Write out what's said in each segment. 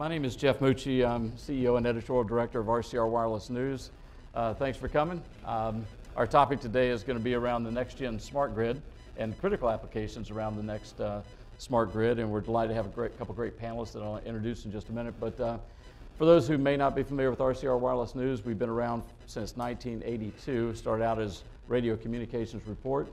My name is Jeff Mucci. I'm CEO and Editorial Director of RCR Wireless News. Thanks for coming. Our topic today is going to be around the next-gen smart grid and critical applications around the next smart grid, and we're delighted to have a couple great panelists that I'll introduce in just a minute. But for those who may not be familiar with RCR Wireless News, we've been around since 1982, started out as Radio Communications Report,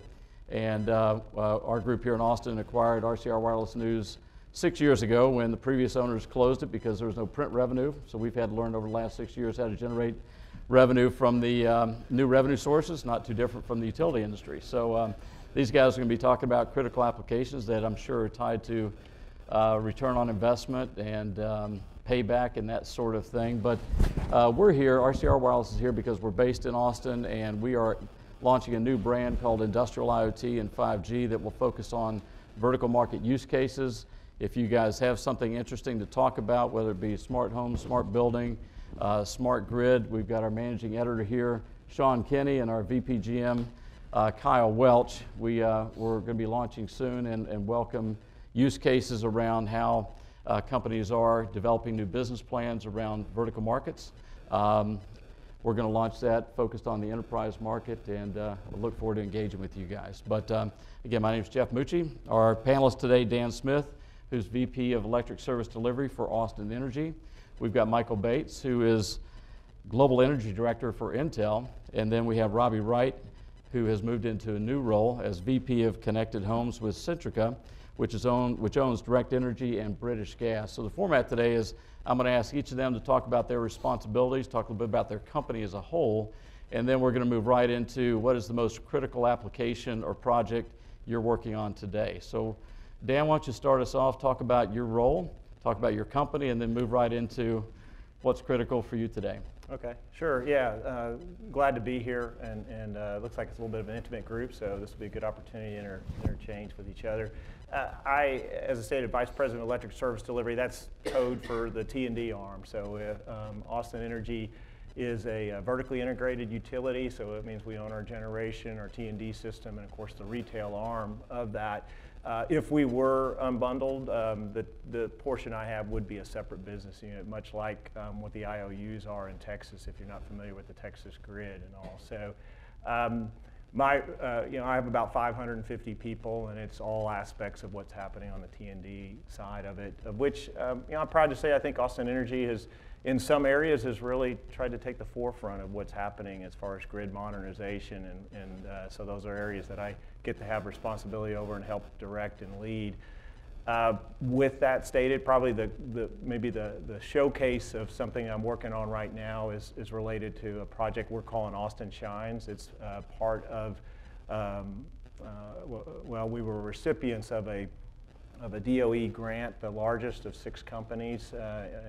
and our group here in Austin acquired RCR Wireless News 6 years ago when the previous owners closed it because there was no print revenue. So we've had to learn over the last 6 years how to generate revenue from the new revenue sources, not too different from the utility industry. So these guys are going to be talking about critical applications that I'm sure are tied to return on investment and payback and that sort of thing. But we're here, RCR Wireless is here because we're based in Austin, and we are launching a new brand called Industrial IoT and 5G that will focus on vertical market use cases. If you guys have something interesting to talk about, whether it be smart home, smart building, smart grid, we've got our managing editor here, Sean Kinney, and our VP GM, Kyle Welch. We're going to be launching soon and welcome use cases around how companies are developing new business plans around vertical markets. We're going to launch that focused on the enterprise market, and we'll look forward to engaging with you guys. But again, my name is Jeff Mucci. Our panelist today, Dan Smith, who's VP of Electric Service Delivery for Austin Energy. We've got Michael Bates, who is Global Energy Director for Intel. And then we have Robbie Wright, who has moved into a new role as VP of Connected Homes with Centrica, which owns Direct Energy and British Gas. So the format today is I'm going to ask each of them to talk about their responsibilities, talk a little bit about their company as a whole, and then we're going to move right into what is the most critical application or project you're working on today. So Dan, why don't you start us off, talk about your role, talk about your company, and then move right into what's critical for you today. Okay, sure, yeah. Glad to be here, and it looks like it's a little bit of an intimate group, so this will be a good opportunity to interchange with each other. I, as I stated, Vice President of Electric Service Delivery, that's code for the T&D arm. So Austin Energy is a vertically integrated utility, so it means we own our generation, our T&D system, and of course the retail arm of that. If we were unbundled, the portion I have would be a separate business unit, much like what the IOUs are in Texas, if you're not familiar with the Texas grid and all. So I have about 550 people, and it's all aspects of what's happening on the T&D side of it, of which I'm proud to say I think Austin Energy has, in some areas, has really tried to take the forefront of what's happening as far as grid modernization, and so those are areas that I get to have responsibility over and help direct and lead. With that stated, probably maybe the showcase of something I'm working on right now is related to a project we're calling Austin Shines. It's part of, well, we were recipients of a DOE grant, the largest of 6 companies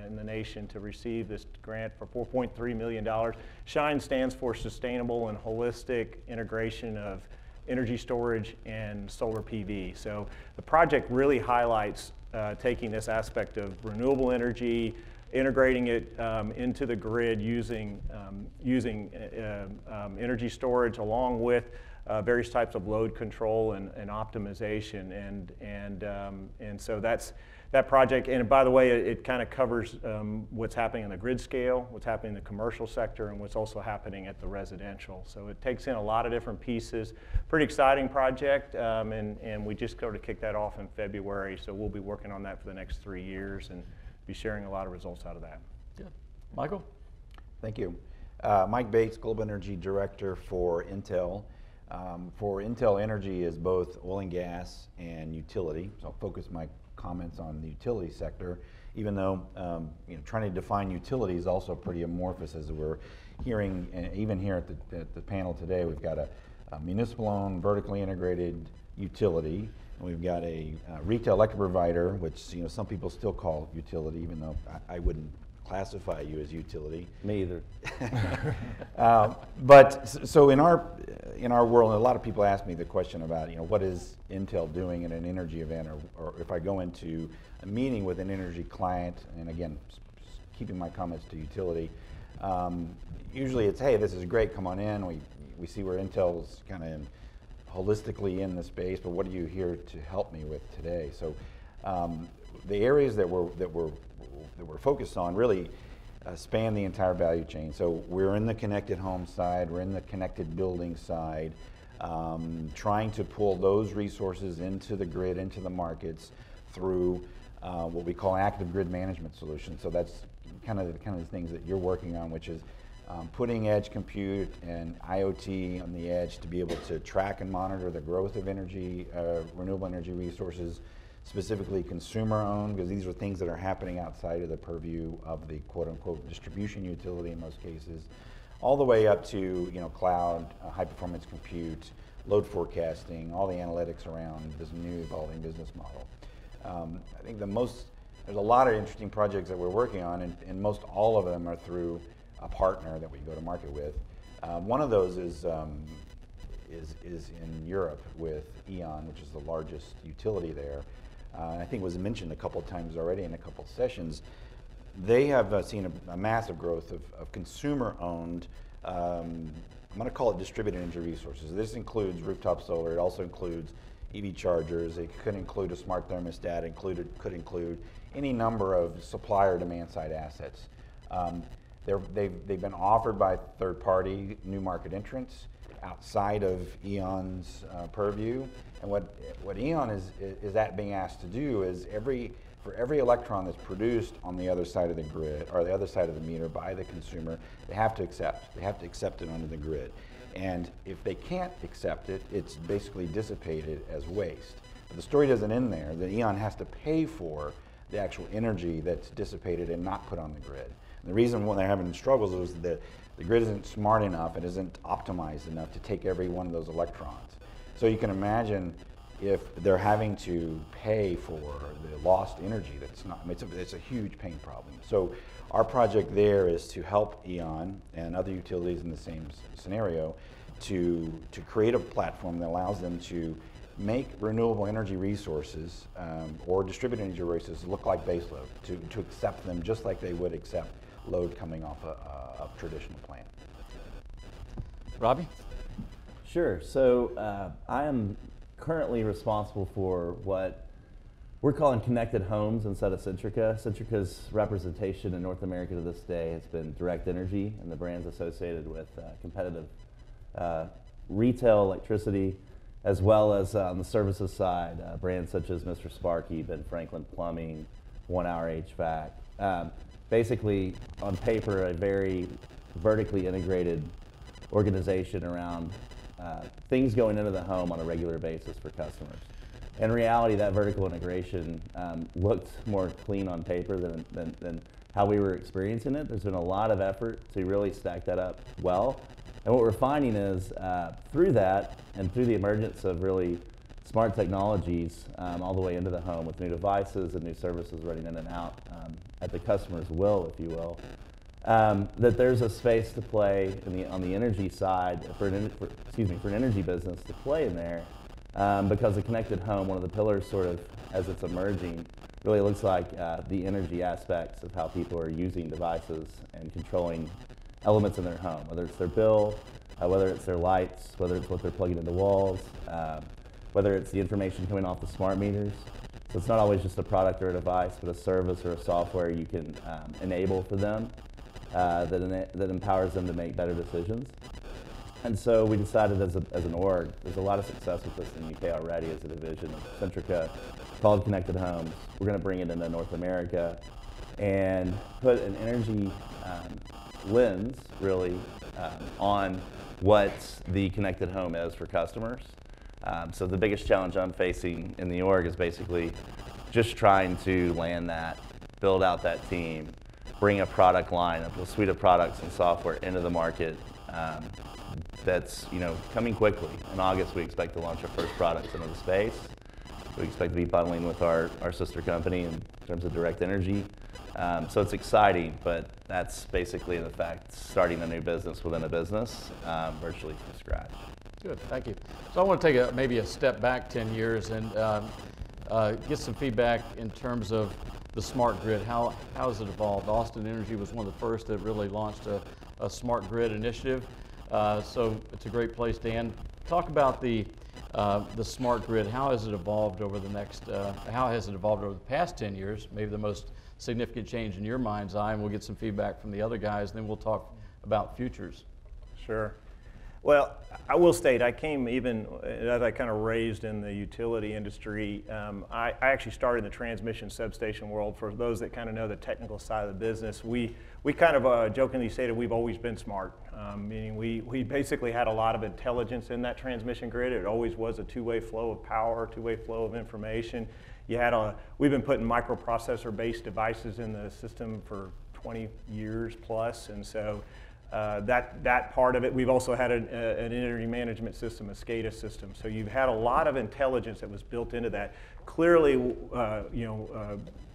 in the nation to receive this grant for $4.3 million. SHINE stands for Sustainable and Holistic Integration of Energy Storage and Solar PV. So the project really highlights taking this aspect of renewable energy, integrating it into the grid using energy storage along with various types of load control and optimization, and so that's that project. And by the way, it kind of covers what's happening on the grid scale, what's happening in the commercial sector, and what's also happening at the residential. So it takes in a lot of different pieces. Pretty exciting project, and we just sort of kicked that off in February. So we'll be working on that for the next 3 years and be sharing a lot of results out of that. Good. Michael? Thank you. Mike Bates, Global Energy Director for Intel. For Intel, energy is both oil and gas and utility. So I'll focus my comments on the utility sector, even though trying to define utility is also pretty amorphous, as we're hearing, even here at the panel today. We've got a municipal-owned, vertically integrated utility, and we've got a retail electric provider, which some people still call utility, even though I wouldn't classify you as utility. Me either. But so in our world, a lot of people ask me the question about what is Intel doing in an energy event, or if I go into a meeting with an energy client, and again, keeping my comments to utility, usually it's, hey, this is great, come on in. We see where Intel's kind of holistically in the space, but what are you here to help me with today? So the areas that we're we're focused on really span the entire value chain. So we're in the connected home side, we're in the connected building side, trying to pull those resources into the grid, into the markets through what we call active grid management solutions. So that's kind of the things that you're working on, which is putting edge compute and IoT on the edge to be able to track and monitor the growth of energy, renewable energy resources, specifically consumer-owned, because these are things that are happening outside of the purview of the quote-unquote distribution utility in most cases, all the way up to cloud, high-performance compute, load forecasting, all the analytics around this new evolving business model. I think there's a lot of interesting projects that we're working on, and most all of them are through a partner that we go to market with. One of those is in Europe with E.ON, which is the largest utility there. I think it was mentioned a couple of times already in a couple of sessions. They have seen a massive growth of consumer-owned, I'm going to call it distributed energy resources. This includes rooftop solar. It also includes EV chargers. It could include a smart thermostat. It could include any number of supplier demand-side assets. They've been offered by third-party new market entrants outside of E.ON's purview. And what E.ON is being asked to do is for every electron that's produced on the other side of the grid or the other side of the meter by the consumer, they have to accept it onto the grid. And if they can't accept it, it's basically dissipated as waste. But the story doesn't end there. The E.ON has to pay for the actual energy that's dissipated and not put on the grid. And the reason when they're having struggles is that the grid isn't smart enough, it isn't optimized enough to take every one of those electrons. So you can imagine if they're having to pay for the lost energy, it's a huge pain problem. So our project there is to help E.ON and other utilities in the same scenario to create a platform that allows them to make renewable energy resources or distributed energy resources look like baseload, to accept them just like they would accept load coming off a traditional plant. Robbie? Sure. So I am currently responsible for what we're calling connected homes inside of Centrica. Centrica's representation in North America to this day has been Direct Energy and the brands associated with competitive retail electricity, as well as on the services side, brands such as Mr. Sparky, Ben Franklin Plumbing, 1 Hour HVAC. Basically, on paper, a very vertically integrated organization around things going into the home on a regular basis for customers. In reality, that vertical integration looked more clean on paper than how we were experiencing it. There's been a lot of effort to really stack that up well. And what we're finding is through that and through the emergence of really smart technologies all the way into the home with new devices and new services running in and out at the customer's will, if you will, that there's a space to play on the energy side for an energy business to play in there, because the connected home, one of the pillars sort of as it's emerging, really looks like the energy aspects of how people are using devices and controlling elements in their home, whether it's their bill, whether it's their lights, whether it's what they're plugging into walls, whether it's the information coming off the smart meters. So it's not always just a product or a device, but a service or a software you can enable for them that empowers them to make better decisions. And so we decided as an org, there's a lot of success with this in the UK already as a division of Centrica called Connected Homes. We're going to bring it into North America and put an energy lens really on what the connected home is for customers. So the biggest challenge I'm facing in the org is basically just trying to land that, build out that team, bring a product line, a suite of products and software into the market that's coming quickly. In August, we expect to launch our first products into the space. We expect to be bundling with our sister company in terms of Direct Energy. So it's exciting, but that's basically in effect starting a new business within a business virtually from scratch. Good, thank you. So I want to take maybe a step back 10 years and get some feedback in terms of the smart grid. How has it evolved? Austin Energy was one of the first that really launched a smart grid initiative. So it's a great place to end. Talk about the smart grid. How has it evolved over the past 10 years? Maybe the most significant change in your mind's eye, and we'll get some feedback from the other guys, and then we'll talk about futures. Sure. Well, I will state, I came even, as I kind of raised in the utility industry, I actually started in the transmission substation world. For those that kind of know the technical side of the business, we kind of jokingly say that we've always been smart, meaning we basically had a lot of intelligence in that transmission grid. It always was a two-way flow of power, two-way flow of information. We've been putting microprocessor-based devices in the system for 20 years plus, and so that part of it. We've also had an energy management system, a SCADA system. So you've had a lot of intelligence that was built into that. Clearly,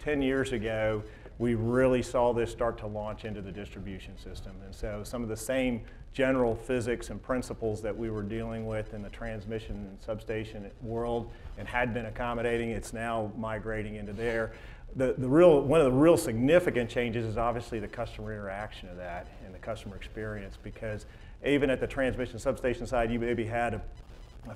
10 years ago, we really saw this start to launch into the distribution system. And so some of the same general physics and principles that we were dealing with in the transmission and substation world and had been accommodating, it's now migrating into there. One of the real significant changes is obviously the customer interaction of that and the customer experience, because even at the transmission substation side, you maybe had a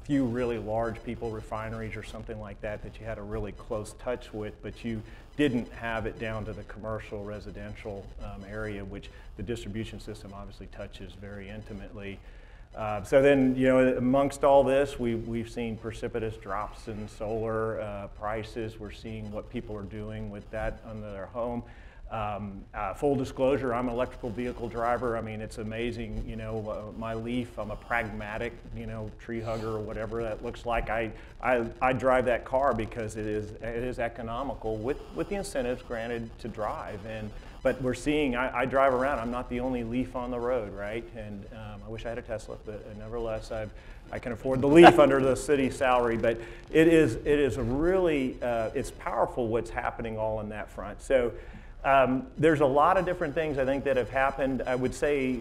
few really large refineries or something like that you had a really close touch with, but you didn't have it down to the commercial residential area, which the distribution system obviously touches very intimately. So then, amongst all this, we've seen precipitous drops in solar prices. We're seeing what people are doing with that under their home. Full disclosure, I'm an electrical vehicle driver. I mean, it's amazing, my Leaf, I'm a pragmatic, tree hugger or whatever that looks like. I drive that car because it is economical with the incentives granted to drive. But we're seeing, I drive around, I'm not the only Leaf on the road, right? And I wish I had a Tesla, but nevertheless, I can afford the Leaf under the city salary. But it is a really, it's powerful what's happening all in that front. So there's a lot of different things I think that have happened. I would say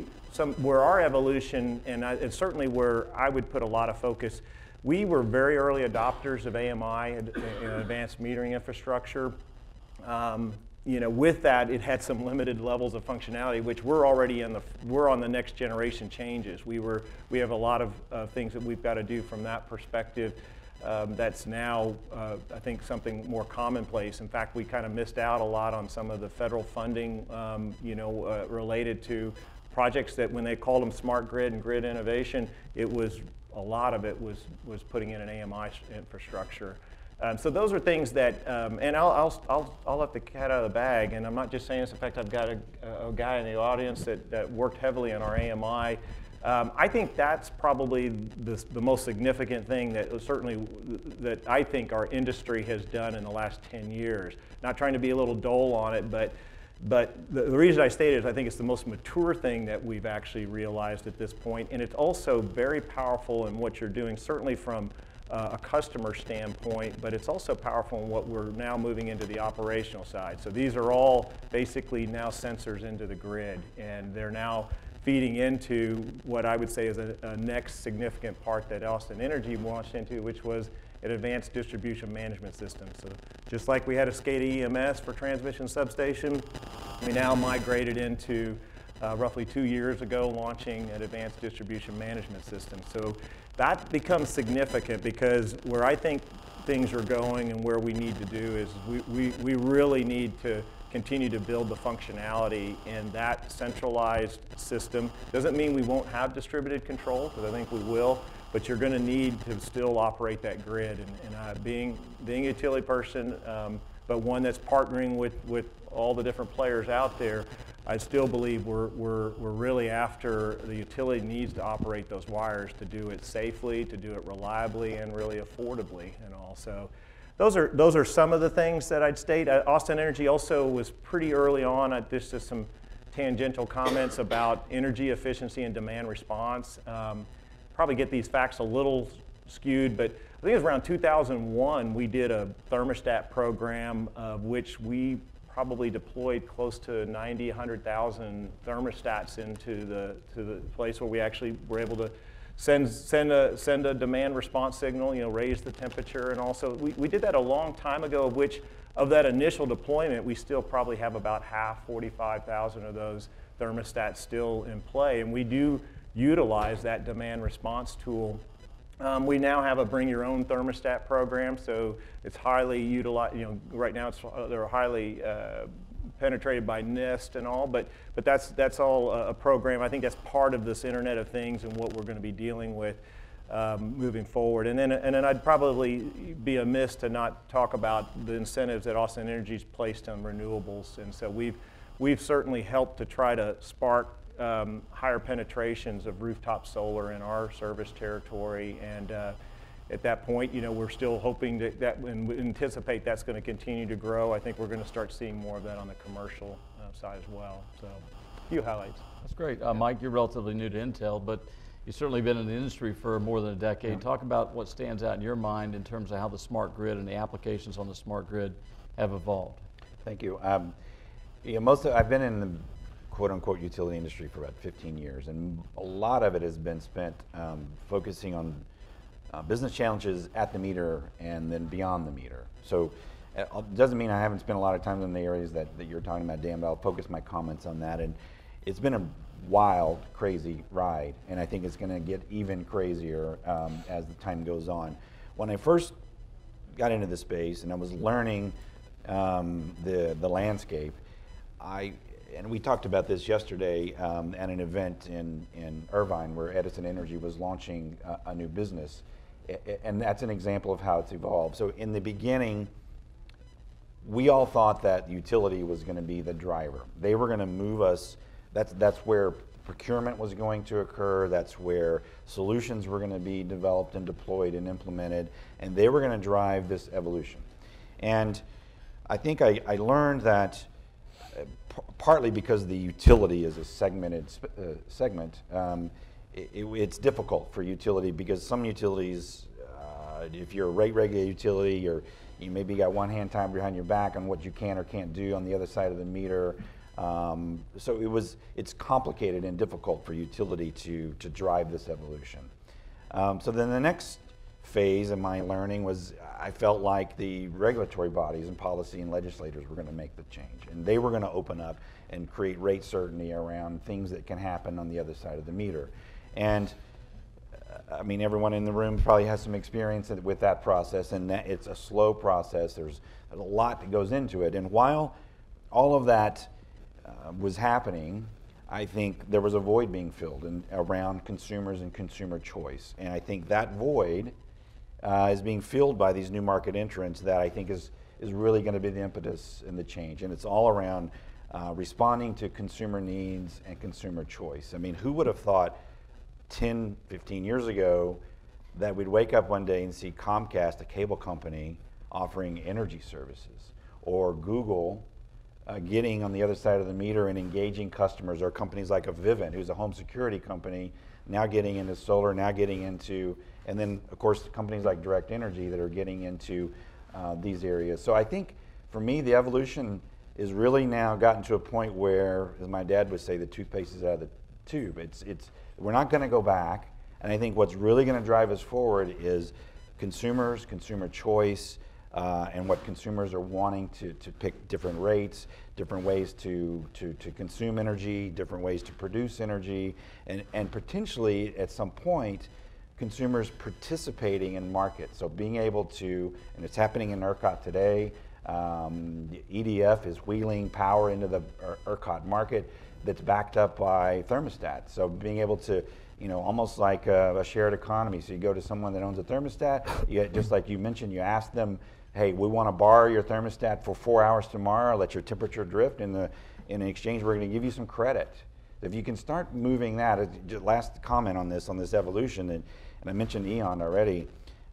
where our evolution, and it's certainly where I would put a lot of focus, we were very early adopters of AMI, advanced metering infrastructure. With that, it had some limited levels of functionality, which we're already we're on the next generation changes. We have a lot of things that we've got to do from that perspective. That's now, I think, something more commonplace. In fact, we kind of missed out a lot on some of the federal funding, related to projects that when they called them smart grid and grid innovation, a lot of it was putting in an AMI infrastructure. So those are things that, and I'll let the cat out of the bag, and I'm not just saying this. In fact, I've got a guy in the audience that worked heavily on our AMI. I think that's probably the most significant thing that I think our industry has done in the last 10 years. Not trying to be a little dull on it, but the reason I state it is I think it's the most mature thing that we've actually realized at this point, and it's also very powerful in what you're doing, certainly from a customer standpoint, but it's also powerful in what we're now moving into the operational side. So these are all basically now sensors into the grid, and they're now feeding into what I would say is a next significant part that Austin Energy launched into, which was an advanced distribution management system. So just like we had a SCADA EMS for transmission substation, we now migrated into roughly 2 years ago launching an advanced distribution management system. So that becomes significant because where I think things are going and where we need to do is we really need to continue to build the functionality in that centralized system. Doesn't mean we won't have distributed control, because I think we will, but you're going to need to still operate that grid. And being a utility person, but one that's partnering with all the different players out there, I still believe we're really after the utility needs to operate those wires to do it safely, to do it reliably, and really affordably, and all. So those are some of the things that I'd state. Austin Energy also was pretty early on. Just some tangential comments about energy efficiency and demand response. Probably get these facts a little skewed, but I think it was around 2001 we did a thermostat program of which we probably deployed close to 90, 100,000 thermostats into the place where we actually were able to send a demand response signal, raise the temperature, and also we did that a long time ago, of which of that initial deployment we still probably have about half, 45,000 of those thermostats still in play, and we do utilize that demand response tool. We now have a bring your own thermostat program, so it's highly utilized. Right now they're highly penetrated by NIST and all, but that's all a program. I think that's part of this Internet of Things and what we're going to be dealing with moving forward. And then I'd probably be amiss to not talk about the incentives that Austin Energy's placed on renewables. And so we've certainly helped to try to spark higher penetrations of rooftop solar in our service territory. And at that point, we're still hoping that and we anticipate that's going to continue to grow. I think we're going to start seeing more of that on the commercial side as well. So, a few highlights. That's great. Mike, you're relatively new to Intel, but you've certainly been in the industry for more than a decade. Yeah. Talk about what stands out in your mind in terms of how the smart grid and the applications on the smart grid have evolved. Thank you. I've been in the quote-unquote utility industry for about 15 years, and a lot of it has been spent focusing on business challenges at the meter and then beyond the meter. So it doesn't mean I haven't spent a lot of time in the areas that you're talking about, Dan, but I'll focus my comments on that. And it's been a wild, crazy ride, and I think it's going to get even crazier as the time goes on. When I first got into the space and I was learning the landscape, and we talked about this yesterday at an event in Irvine where Edison Energy was launching a new business. And that's an example of how it's evolved. So in the beginning, we all thought that utility was going to be the driver. They were going to move us. That's where procurement was going to occur. That's where solutions were going to be developed and deployed and implemented. And they were going to drive this evolution. And I think I learned that partly because the utility is a segmented segment, it's difficult for utility because some utilities, if you're a rate-regulated utility, you maybe got one hand tied behind your back on what you can or can't do on the other side of the meter. So it's complicated and difficult for utility to drive this evolution. So then the next phase of my learning was I felt like the regulatory bodies and policy and legislators were going to make the change, and they were going to open up and create rate certainty around things that can happen on the other side of the meter. And I mean, everyone in the room probably has some experience with that process, and that it's a slow process. There's a lot that goes into it. And while all of that was happening, I think there was a void being filled around consumers and consumer choice. And I think that void is being filled by these new market entrants that I think is really going to be the impetus and the change. And it's all around responding to consumer needs and consumer choice. I mean, who would have thought 10, 15 years ago that we'd wake up one day and see Comcast, a cable company, offering energy services, or Google getting on the other side of the meter and engaging customers, or companies like Vivint, who's a home security company, now getting into solar, now getting into, and then of course companies like Direct Energy that are getting into these areas. So I think for me the evolution is really now gotten to a point where, as my dad would say, the toothpaste is out of the tube. We're not going to go back, and I think what's really going to drive us forward is consumers, consumer choice, and what consumers are wanting to pick different rates, different ways to consume energy, different ways to produce energy, and potentially at some point consumers participating in markets. So being able to, and it's happening in ERCOT today, EDF is wheeling power into the ERCOT market that's backed up by thermostats. So being able to, almost like a shared economy. So you go to someone that owns a thermostat, just like you mentioned, you ask them, hey, we want to borrow your thermostat for 4 hours tomorrow, let your temperature drift, in exchange we're going to give you some credit. If you can start moving that, last comment on this evolution, and I mentioned E.ON already,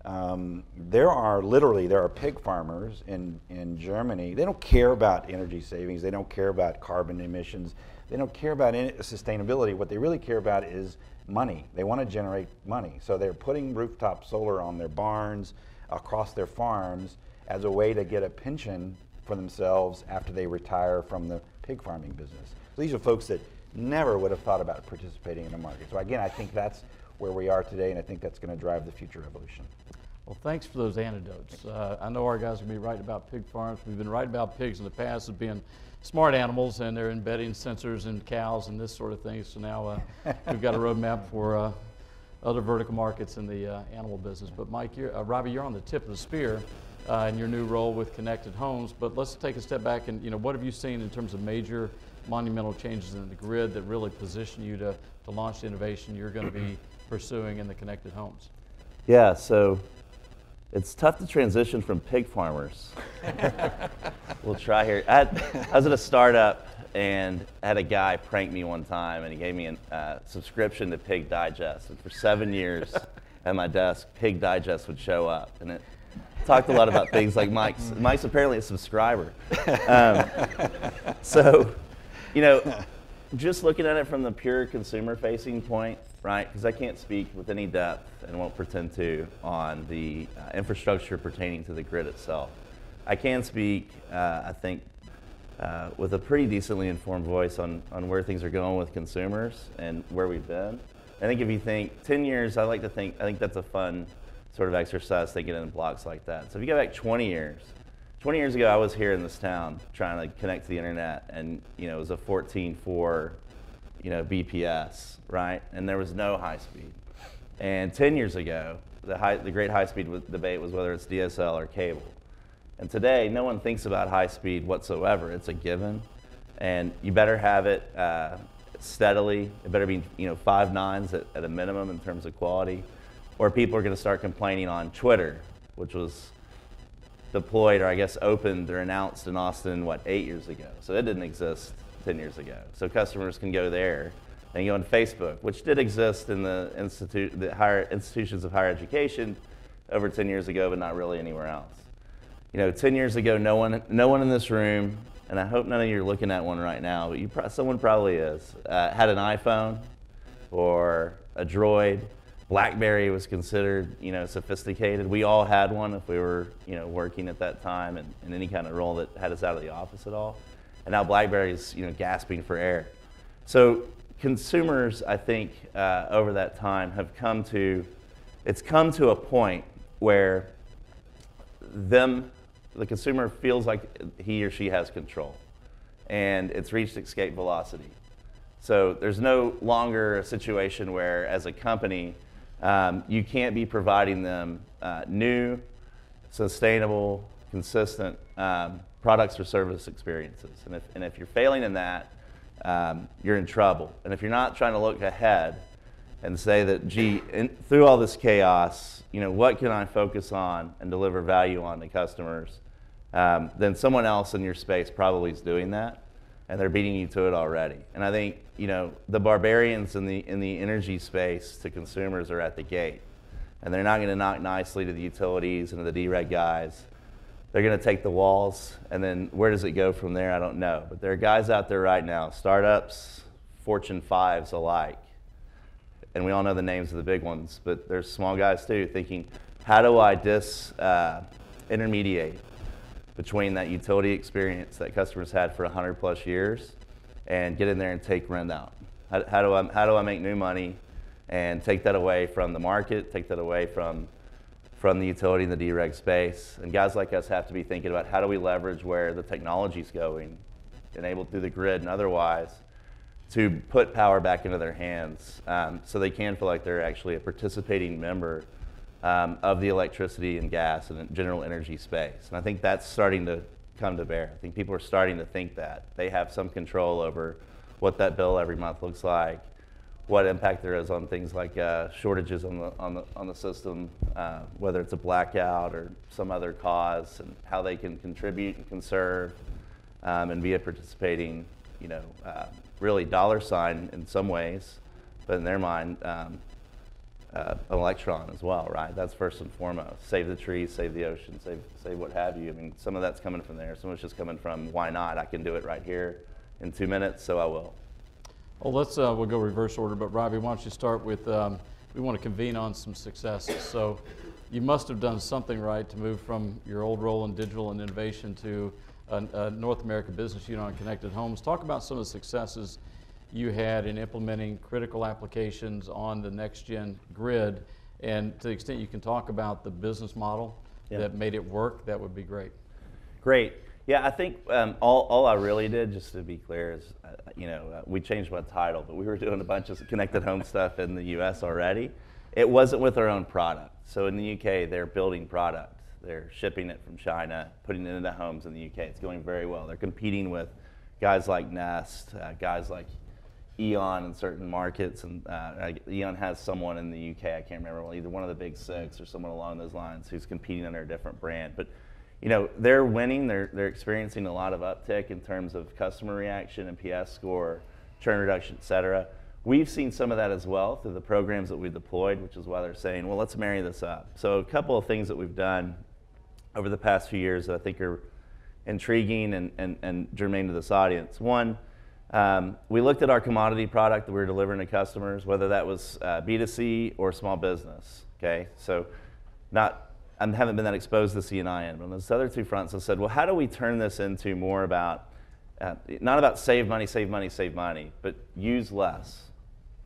there are pig farmers in Germany. They don't care about energy savings, they don't care about carbon emissions, they don't care about sustainability. What they really care about is money. They want to generate money. So they're putting rooftop solar on their barns, across their farms, as a way to get a pension for themselves after they retire from the pig farming business. So these are folks that never would have thought about participating in the market. So again, I think that's where we are today, and I think that's going to drive the future evolution. Well, thanks for those anecdotes. I know our guys are going to be right about pig farms. We've been right about pigs in the past as being smart animals, and they're embedding sensors in cows and this sort of thing. So now we've got a roadmap for other vertical markets in the animal business. But Mike, Robbie, you're on the tip of the spear in your new role with Connected Homes, but let's take a step back and, what have you seen in terms of major monumental changes in the grid that really position you to launch the innovation you're going to be pursuing in the Connected Homes? Yeah, so it's tough to transition from pig farmers. We'll try here. I was at a startup and had a guy prank me one time, and he gave me a subscription to Pig Digest. And for 7 years at my desk, Pig Digest would show up. And it talked a lot about things like Mike's. Mike's apparently a subscriber. So, just looking at it from the pure consumer-facing point, right? Because I can't speak with any depth and won't pretend to on the infrastructure pertaining to the grid itself. I can speak, I think, with a pretty decently informed voice on where things are going with consumers and where we've been. I think if you think 10 years, I think that's a fun sort of exercise thinking in blocks like that. So if you go back 20 years ago, I was here in this town trying to connect to the internet, and it was a 14.4 BPS, right? And there was no high speed. And 10 years ago, the great high speed debate was whether it's DSL or cable. And today, no one thinks about high speed whatsoever. It's a given, and you better have it steadily. It better be 5 nines at a minimum in terms of quality, or people are going to start complaining on Twitter, which was deployed, or I guess opened or announced in Austin 8 years ago. So it didn't exist 10 years ago. So customers can go there and go on Facebook, which did exist in the higher institutions of higher education over 10 years ago, but not really anywhere else. 10 years ago, no one in this room, and I hope none of you are looking at one right now, but someone probably is, had an iPhone or a Droid. BlackBerry was considered, sophisticated. We all had one if we were, working at that time in any kind of role that had us out of the office at all. And now BlackBerry's, gasping for air. So consumers, I think, over that time have come to a point where the consumer feels like he or she has control, and it's reached escape velocity. So there's no longer a situation where, as a company, you can't be providing them new, sustainable, consistent products or service experiences. And if you're failing in that, you're in trouble. And if you're not trying to look ahead and say that, gee, through all this chaos, what can I focus on and deliver value on to customers, then someone else in your space probably is doing that, and they're beating you to it already. And I think, the barbarians in the energy space to consumers are at the gate, and they're not going to knock nicely to the utilities and to the dereg guys. They're going to take the walls, and then where does it go from there? I don't know. But there are guys out there right now, startups, Fortune 5s alike, and we all know the names of the big ones, but there's small guys too thinking, how do I intermediate between that utility experience that customers had for 100+ years and get in there and take rent out? How do I make new money and take that away from the market, take that away from the utility and the dereg space? And guys like us have to be thinking about, how do we leverage where the technology's going, enabled through the grid and otherwise, to put power back into their hands, so they can feel like they're actually a participating member of the electricity and gas and general energy space. And I think that's starting to come to bear. I think people are starting to think that they have some control over what that bill every month looks like, what impact there is on things like shortages on the system, whether it's a blackout or some other cause, and how they can contribute and conserve and be a participating, really dollar sign in some ways, but in their mind, an electron as well, right? That's first and foremost. Save the trees, save the ocean, save what have you. I mean, some of that's coming from there. Some of it's just coming from, why not? I can do it right here in 2 minutes, so I will. Well, we'll go reverse order, but Robbie, why don't you start with, we want to convene on some successes. So you must have done something right to move from your old role in digital and innovation to a North America business unit on Connected Homes. Talk about some of the successes you had in implementing critical applications on the next-gen grid, and to the extent you can talk about the business model that made it work, that would be great. Great. Yeah, I think all I really did, just to be clear, is we changed my title, but we were doing a bunch of connected home stuff in the U.S. already. It wasn't with our own product. So in the UK, they're building product. They're shipping it from China, putting it into homes in the UK. It's going very well. They're competing with guys like Nest, guys like Eon in certain markets, and Eon has someone in the UK, I can't remember, either one of the big six or someone along those lines who's competing under a different brand. But you know, they're winning, they're experiencing a lot of uptick in terms of customer reaction, NPS score, churn reduction, et cetera. We've seen some of that as well through the programs that we deployed, which is why they're saying, well, let's marry this up. So a couple of things that we've done over the past few years that I think are intriguing and germane to this audience. One, we looked at our commodity product that we were delivering to customers, whether that was B2C or small business, okay? So I haven't been that exposed to the C&I end, but on those other two fronts, I said, well, how do we turn this into more about, not about save money, save money, save money, but use less.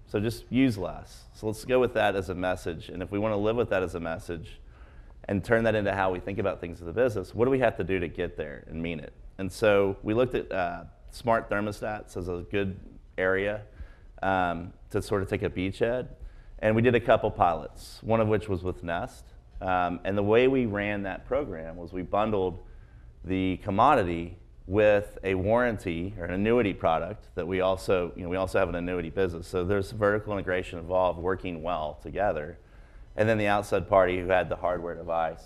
So just use less. So let's go with that as a message. And if we want to live with that as a message and turn that into how we think about things as a business, what do we have to do to get there and mean it? And so we looked at smart thermostats as a good area to sort of take a beachhead. And we did a couple pilots, one of which was with Nest. And the way we ran that program was we bundled the commodity with a warranty or an annuity product that we also have an annuity business. So there's vertical integration involved, working well together. And then the outside party who had the hardware device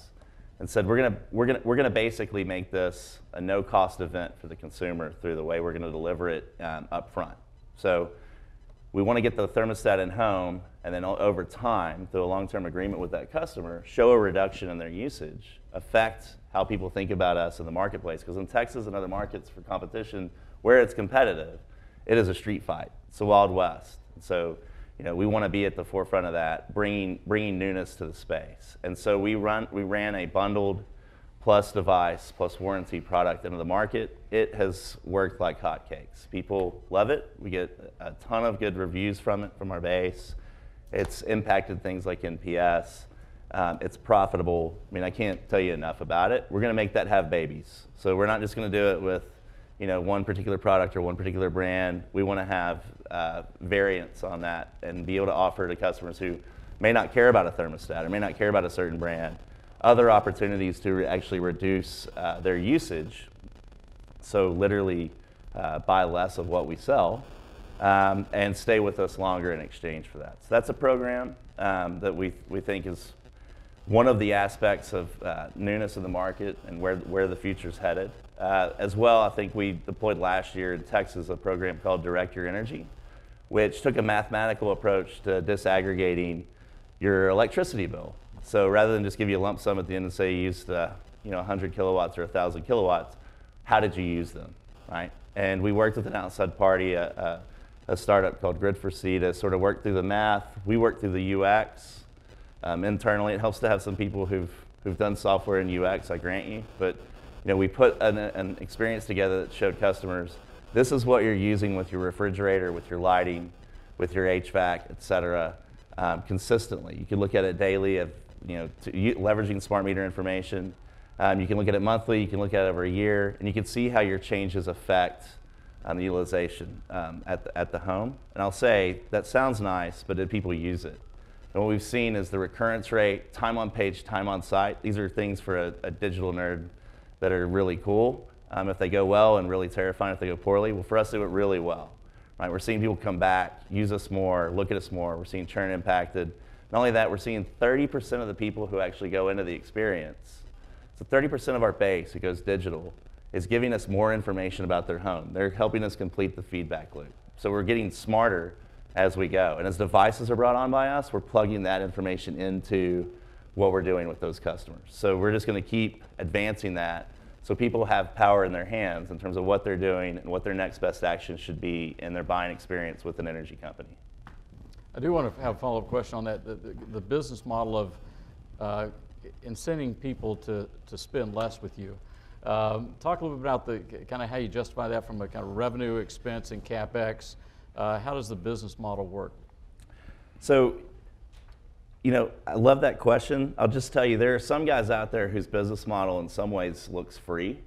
and said, we're gonna basically make this a no-cost event for the consumer through the way we're gonna deliver it up front. So we want to get the thermostat in home, and then over time, through a long-term agreement with that customer, show a reduction in their usage, affect how people think about us in the marketplace. Because in Texas and other markets for competition, where it's competitive, it is a street fight. It's the Wild West. And so, you know, we want to be at the forefront of that, bringing newness to the space. And so we ran a bundled plus device plus warranty product into the market. It has worked like hotcakes. People love it. We get a ton of good reviews from it, from our base. It's impacted things like NPS. It's profitable. I mean, I can't tell you enough about it. We're going to make that have babies. So we're not just going to do it with, you know, one particular product or one particular brand. We want to have variants on that and be able to offer to customers who may not care about a thermostat or may not care about a certain brand other opportunities to actually reduce their usage. So literally buy less of what we sell and stay with us longer in exchange for that. So that's a program that we think is one of the aspects of newness in the market and where the future's headed. As well, I think we deployed last year in Texas a program called Direct Your Energy, which took a mathematical approach to disaggregating your electricity bill. So rather than just give you a lump sum at the end and say you used 100 kilowatts or 1,000 kilowatts, how did you use them, right? And we worked with an outside party, a startup called Grid4C, to sort of work through the math. We worked through the UX. Internally, it helps to have some people who've done software in UX, I grant you. But we put an experience together that showed customers, this is what you're using with your refrigerator, with your lighting, with your HVAC, et cetera, consistently. You can look at it daily of leveraging smart meter information. You can look at it monthly, you can look at it over a year, and you can see how your changes affect the utilization at the home. And I'll say, that sounds nice, but did people use it? And what we've seen is the recurrence rate, time on page, time on site. These are things for a digital nerd that are really cool. If they go well, and really terrifying if they go poorly. Well, for us, they went really well. Right? We're seeing people come back, use us more, look at us more. We're seeing churn impacted. Not only that, we're seeing 30% of the people who actually go into the experience. So 30% of our base who goes digital is giving us more information about their home. They're helping us complete the feedback loop. So we're getting smarter as we go. And as devices are brought on by us, we're plugging that information into what we're doing with those customers. So we're just going to keep advancing that so people have power in their hands in terms of what they're doing and what their next best action should be in their buying experience with an energy company. I do want to have a follow-up question on that. The business model of incenting people to spend less with you. Talk a little bit about the kind of how you justify that from a kind of revenue, expense, and CapEx. How does the business model work? So, I love that question. I'll just tell you, there are some guys out there whose business model in some ways looks free,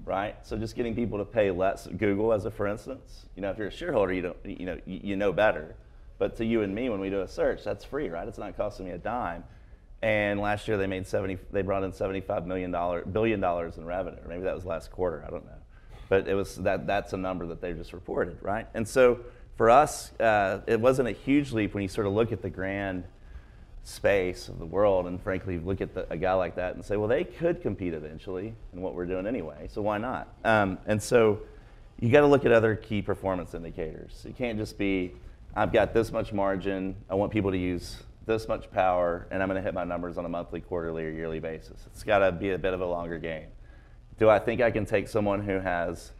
right? So just getting people to pay less, Google as a for instance. If you're a shareholder, you know better. But to you and me, when we do a search, that's free, right? It's not costing me a dime. And last year they brought in $75 billion in revenue. Or maybe that was last quarter, I don't know. But it was that's a number that they just reported, right? And so for us, it wasn't a huge leap when you sort of look at the grand space of the world and frankly look at a guy like that and say, well, they could compete eventually in what we're doing anyway, so why not? And so you got to look at other key performance indicators. You can't just be, I've got this much margin, I want people to use this much power, and I'm going to hit my numbers on a monthly, quarterly, or yearly basis. It's got to be a bit of a longer game. Do I think I can take someone who has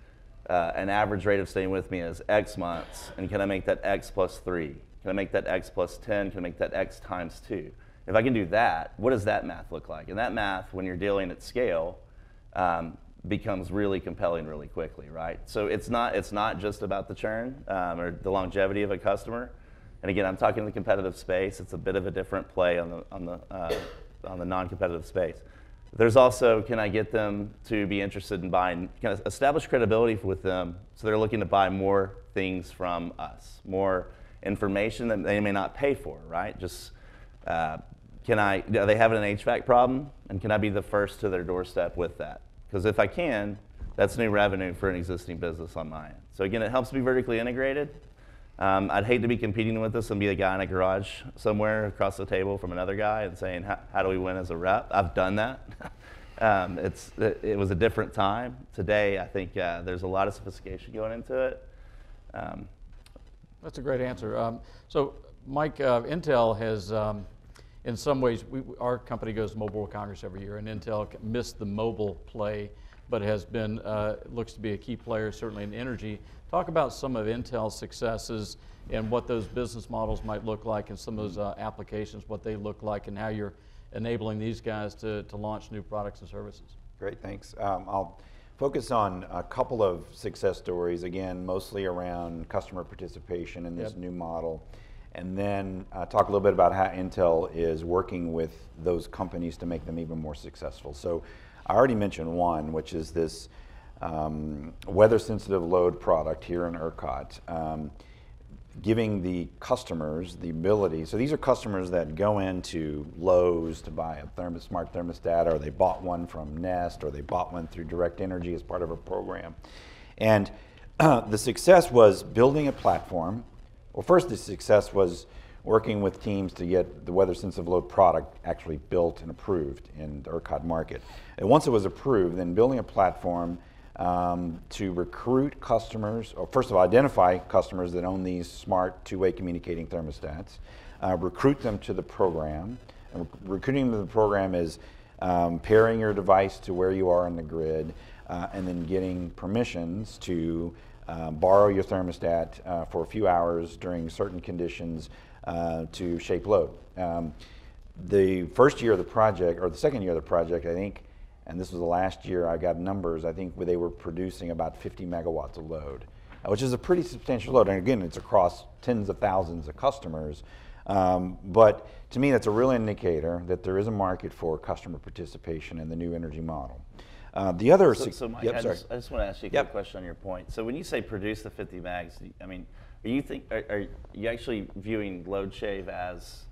an average rate of staying with me as X months, and can I make that X plus 3? Can I make that X plus 10? Can I make that X times 2? If I can do that, what does that math look like? And that math, when you're dealing at scale, becomes really compelling really quickly, right? So it's not just about the churn or the longevity of a customer. And again, I'm talking the competitive space. It's a bit of a different play on the non-competitive space. There's also, can I get them to be interested in buying, can I establish credibility with them so they're looking to buy more things from us, more information that they may not pay for, right? Just, are they having an HVAC problem? And can I be the first to their doorstep with that? Because if I can, that's new revenue for an existing business on my end. So again, it helps be vertically integrated. I'd hate to be competing with this and be a guy in a garage somewhere across the table from another guy and saying, how do we win as a rep? I've done that. It was a different time. Today, I think there's a lot of sophistication going into it. That's a great answer. So Mike, Intel has, in some ways, our company goes to Mobile World Congress every year, and Intel missed the mobile play, but has been, looks to be a key player, certainly in energy. Talk about some of Intel's successes and what those business models might look like and some of those applications, what they look like, and how you're enabling these guys to launch new products and services. Great, thanks. I'll focus on a couple of success stories, again, mostly around customer participation in this new model, and then talk a little bit about how Intel is working with those companies to make them even more successful. So I already mentioned one, which is this weather-sensitive load product here in ERCOT, giving the customers the ability, so these are customers that go into Lowe's to buy a smart thermostat, or they bought one from Nest, or they bought one through Direct Energy as part of a program. And the success was building a platform. Well, first the success was working with teams to get the weather-sensitive load product actually built and approved in the ERCOT market. And once it was approved, then building a platform to recruit customers, or first of all, identify customers that own these smart two-way communicating thermostats, recruit them to the program. And recruiting them to the program is pairing your device to where you are in the grid, and then getting permissions to borrow your thermostat for a few hours during certain conditions to shape load. The first year of the project, or the second year of the project, I think, and this was the last year I got numbers, I think they were producing about 50 megawatts of load, which is a pretty substantial load. And again, it's across tens of thousands of customers. But to me, that's a real indicator that there is a market for customer participation in the new energy model. The other, so Mike, I just want to ask you a quick question on your point. So when you say produce the 50 mags, I mean, are you actually viewing load shave as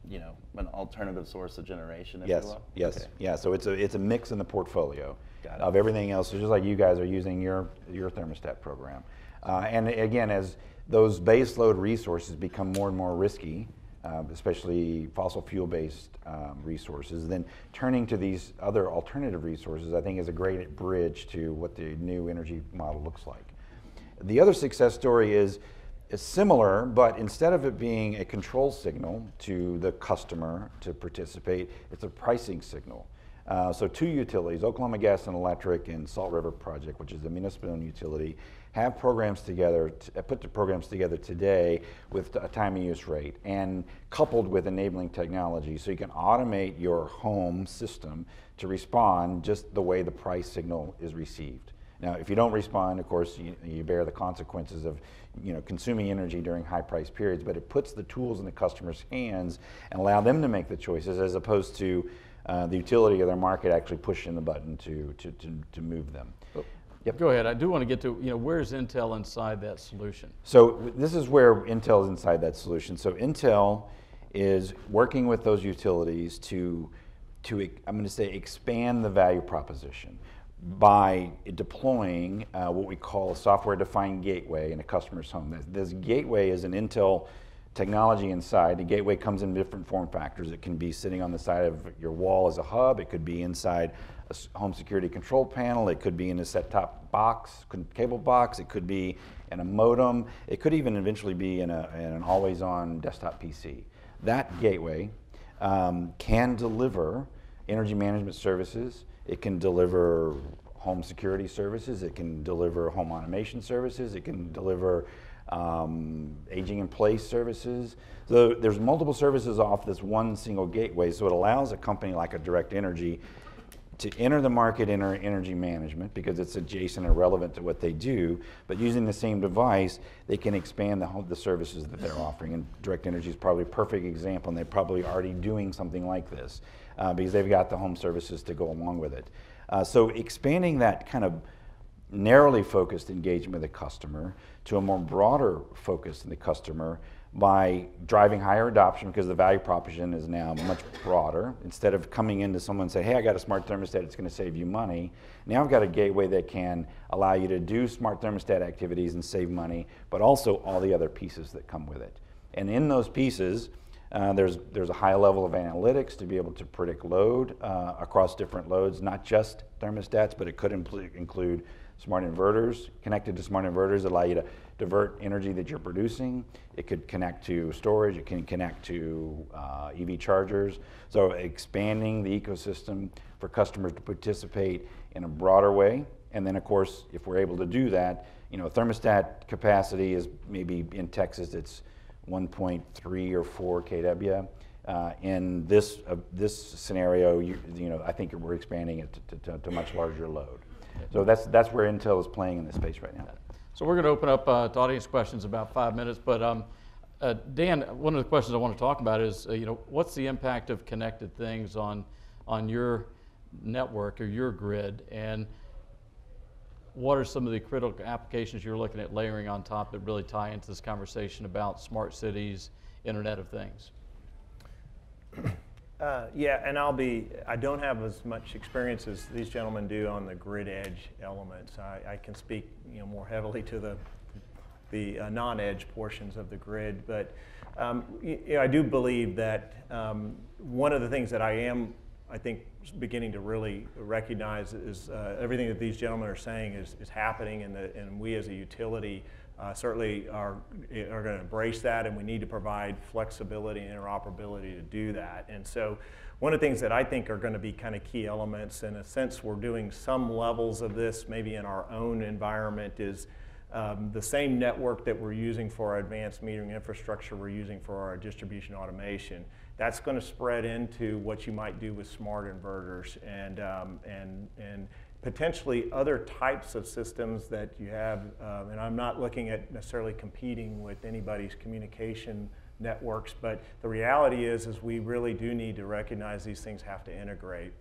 you know, an alternative source of generation, if you will? Yes, okay. Yeah, so it's a mix in the portfolio Got it. Of everything else, so just like you guys are using your thermostat program. And again, as those base load resources become more and more risky, especially fossil fuel-based resources, then turning to these other alternative resources, I think, is a great bridge to what the new energy model looks like. The other success story is similar, but instead of it being a control signal to the customer to participate, it's a pricing signal. So two utilities, Oklahoma Gas and Electric and Salt River Project, which is a municipal utility, have programs together, put the programs together today with a time of use rate and coupled with enabling technology, so you can automate your home system to respond just the way the price signal is received. Now, if you don't respond, of course, you bear the consequences of consuming energy during high price periods, but it puts the tools in the customer's hands and allow them to make the choices, as opposed to the utility or their market actually pushing the button to move them. Yep. Go ahead. I do want to get to, where's Intel inside that solution? So this is where Intel is inside that solution. So Intel is working with those utilities to I'm going to say, expand the value proposition by deploying what we call a software-defined gateway in a customer's home. This gateway is an Intel technology inside. The gateway comes in different form factors. It can be sitting on the side of your wall as a hub. It could be inside a home security control panel. It could be in a set-top box, cable box. It could be in a modem. It could even eventually be in an always-on desktop PC. That gateway can deliver energy management services. It can deliver home security services. It can deliver home automation services. It can deliver aging in place services. So there's multiple services off this one single gateway, so it allows a company like a Direct Energy to enter the market in energy management because it's adjacent and relevant to what they do, but using the same device, they can expand the services that they're offering. And Direct Energy is probably a perfect example, and they're probably already doing something like this because they've got the home services to go along with it. So expanding that kind of narrowly focused engagement with the customer to a more broader focus in the customer by driving higher adoption because the value proposition is now much broader. Instead of coming into someone and say, hey, I got a smart thermostat, it's going to save you money. Now I've got a gateway that can allow you to do smart thermostat activities and save money, but also all the other pieces that come with it. And in those pieces, there's a high level of analytics to be able to predict load across different loads, not just thermostats, but it could include smart inverters. Connected to smart inverters allow you to divert energy that you're producing. It could connect to storage. It can connect to EV chargers. So expanding the ecosystem for customers to participate in a broader way. And then, of course, if we're able to do that, thermostat capacity is maybe in Texas it's 1.3 or 4 kW. In this scenario, I think we're expanding it to much larger load. So that's where Intel is playing in this space right now. So we're going to open up to audience questions in about 5 minutes. But Dan, one of the questions I want to talk about is, what's the impact of connected things on your network or your grid, and what are some of the critical applications you're looking at layering on top that really tie into this conversation about smart cities, Internet of Things? Yeah, and I don't have as much experience as these gentlemen do on the grid edge elements. I can speak more heavily to the non-edge portions of the grid, but I do believe that one of the things that I think beginning to really recognize is everything that these gentlemen are saying is happening, and we as a utility certainly are going to embrace that, and we need to provide flexibility and interoperability to do that. And so one of the things that I think are going to be kind of key elements, in a sense we're doing some levels of this maybe in our own environment, is the same network that we're using for our advanced metering infrastructure we're using for our distribution automation. That's going to spread into what you might do with smart inverters and potentially other types of systems that you have. And I'm not looking at necessarily competing with anybody's communication networks, but the reality is we really do need to recognize these things have to integrate.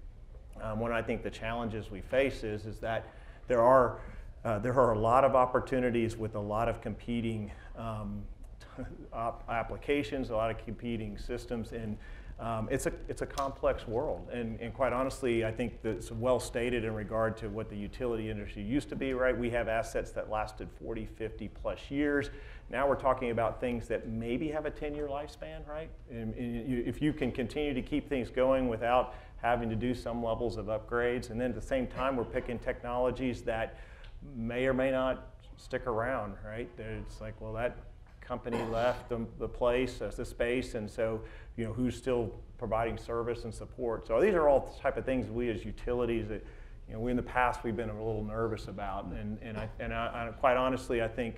One I think the challenges we face is that there are a lot of opportunities with a lot of competing applications, a lot of competing systems, and it's a complex world. And quite honestly, I think that's well stated in regard to what the utility industry used to be, right? We have assets that lasted 40, 50 plus years. Now we're talking about things that maybe have a 10-year lifespan, right? And if you can continue to keep things going without having to do some levels of upgrades, and then at the same time we're picking technologies that may or may not stick around, right? It's like, well, that company left the place, the space, and so who's still providing service and support? So these are all the type of things we as utilities that we in the past we've been a little nervous about, and I quite honestly I think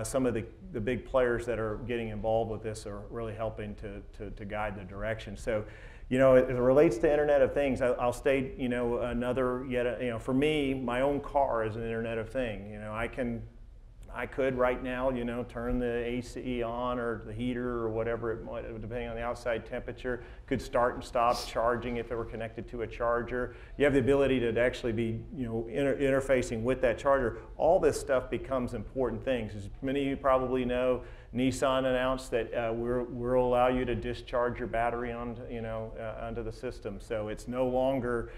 some of the big players that are getting involved with this are really helping to guide the direction. So as it relates to Internet of Things, I'll state another for me, my own car is an Internet of Thing. I could right now, turn the AC on or the heater or whatever it might, depending on the outside temperature, could start and stop charging if it were connected to a charger. You have the ability to actually be, interfacing with that charger. All this stuff becomes important things. As many of you probably know, Nissan announced that we'll allow you to discharge your battery onto the system. So it's no longer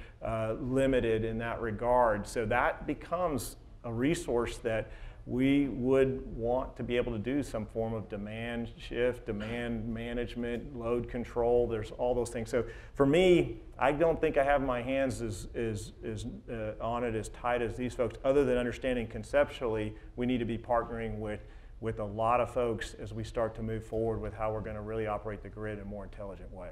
limited in that regard. So that becomes a resource that we would want to be able to do some form of demand shift, demand management, load control. There's all those things. So for me, I don't think I have my hands on it as tight as these folks, other than understanding conceptually we need to be partnering with a lot of folks as we start to move forward with how we're going to really operate the grid in a more intelligent way.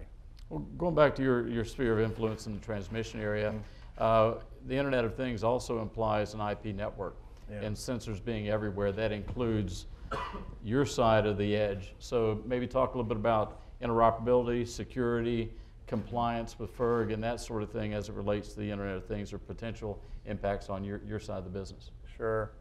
Well, going back to your sphere of influence in the transmission area, the Internet of Things also implies an IP network. Yeah. And sensors being everywhere, that includes your side of the edge. So maybe talk a little bit about interoperability, security, compliance with FERG, and that sort of thing as it relates to the Internet of Things or potential impacts on your side of the business. Sure.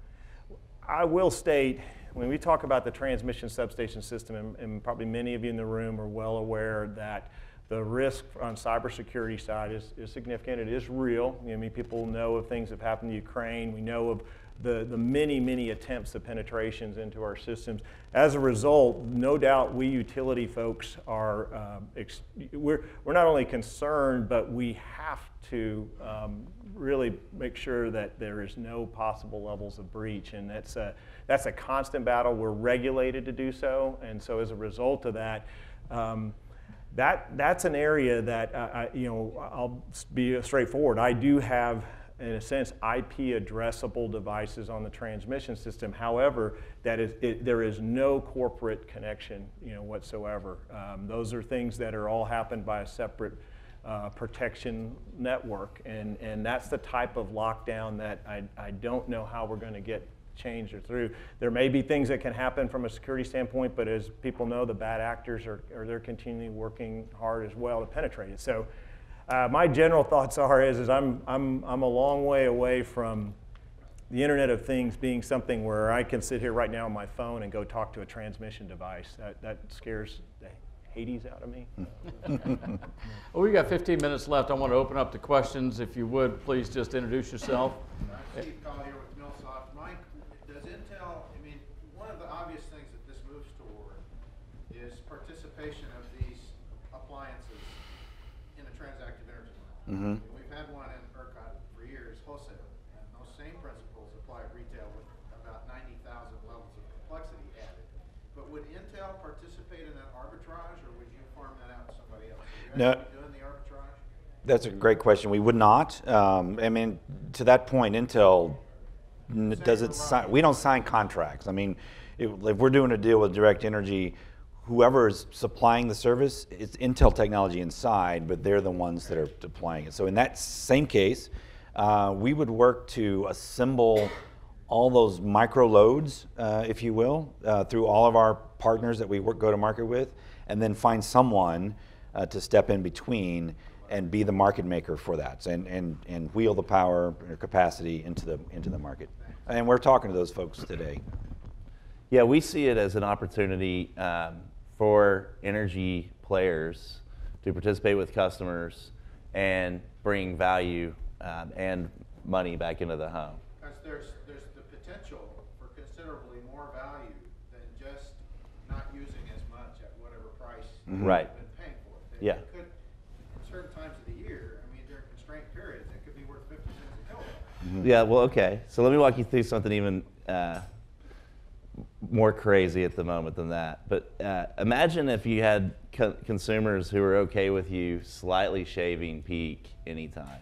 I will state, when we talk about the transmission substation system, and probably many of you in the room are well aware that the risk on cybersecurity side is significant. It is real. People know of things that have happened in Ukraine. We know of the many attempts of penetrations into our systems. As a result, no doubt we utility folks are, we're not only concerned, but we have to really make sure that there is no possible levels of breach, and that's a constant battle. We're regulated to do so, and so as a result of that, that's an area that I'll be straightforward. I do have, in a sense, IP addressable devices on the transmission system. However, there is no corporate connection, whatsoever. Those are things that are all happened by a separate protection network, and that's the type of lockdown that I don't know how we're going to get changed or through. There may be things that can happen from a security standpoint, but as people know, the bad actors they're continually working hard as well to penetrate it. So my general thoughts are I'm a long way away from the Internet of Things being something where I can sit here right now on my phone and go talk to a transmission device. That scares the Hades out of me. Well, we've got 15 minutes left. I want to open up to questions. If you would, please just introduce yourself. I'm Steve Collier with Millsoft. Mike, does Intel, one of the obvious things that this moves toward is participation of these appliances in the transactive energy market. Mm-hmm. We've had one in ERCOT for years, wholesale, and those same principles apply at retail with about 90,000 levels of complexity added. But would Intel participate in that arbitrage, or would you farm that out to somebody else? Are you actually doing the arbitrage? That's a great question. We would not. To that point, Intel doesn't sign. We don't sign contracts. If we're doing a deal with Direct Energy, whoever is supplying the service, it's Intel technology inside, but they're the ones that are deploying it. So in that same case, we would work to assemble all those micro loads, if you will, through all of our partners that we go to market with, and then find someone to step in between and be the market maker for that, and wheel the power or capacity into the market. And we're talking to those folks today. Yeah, we see it as an opportunity for energy players to participate with customers and bring value and money back into the home. Because there's the potential for considerably more value than just not using as much at whatever price Mm-hmm. Right. you've been paying for it. Yeah. It could, in certain times of the year, during constraint periods, it could be worth 50 cents a kilowatt. Mm-hmm. Yeah, well, okay. So let me walk you through something even more crazy at the moment than that. But imagine if you had consumers who were okay with you slightly shaving peak anytime.